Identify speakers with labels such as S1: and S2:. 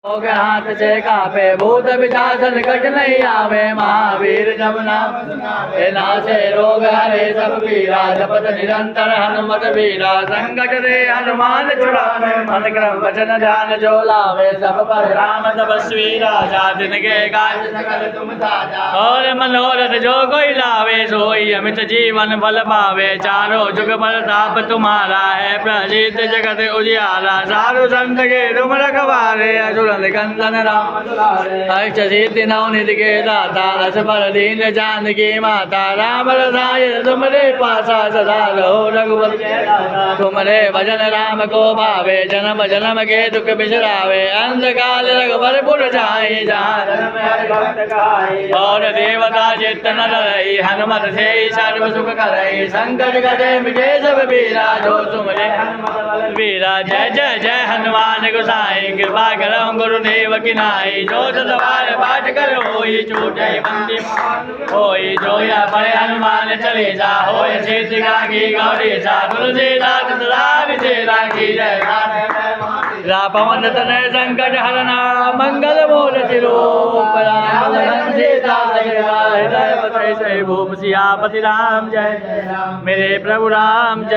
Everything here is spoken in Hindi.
S1: लोग हाथ से कापे भूत पिशाच संकट नहीं आवे। महावीर जब नाम सुनावे नासे रोग हरे सब पीरा। जपत निरंतर हनुमत वीरा संकट दे हनुमान छुड़ावे। मन क्रम वचन ध्यान जो लावे सब पर राम तपस्वी राजा। जिनके काज सकल तुम साजा और मनोरथ जो कोई लावे सोई अमित जीवन फल पावे। चारों जुग पर ताप तुम्हारा है प्रसिद्ध जगत उजियारा। साधु संत के तुम रखवारे असुर कंदन राम दुलारे। अष्ट सिद्धि नौ निधि के दाता असबर दीन जानकी माता। राम रसाय तुमरे पासा सदा रहो रघुवर के दाता। तुमरे भजन राम को भावे जन्म जन्म के दुख बिसरावे। अंधकाल रघुवर पुर जाई जहाँ जन्म हरि भक्त कहाई। और देवता चित्त न डरई हनुमत से सर्व सुख करई। संकट कटे मिटे सब पीरा जो तुमरे हनुमत बल वीरा। जय जय जय हनुमान गोसाई कृपा करो गुरुदेव की नाई। जो सवार पाठ करो होई छूटे बंदी होई। जो या पढ़े हनुमान चालीसा होय सिद्धि की गौरी सा। तुलसीदास सदा विचेरा की जय। पवन तनय संकट हरना मंगल मूर्ति रूप। राम लखन सीता हृदय बसई भूप सियापति राम जय। मेरे प्रभु राम जय।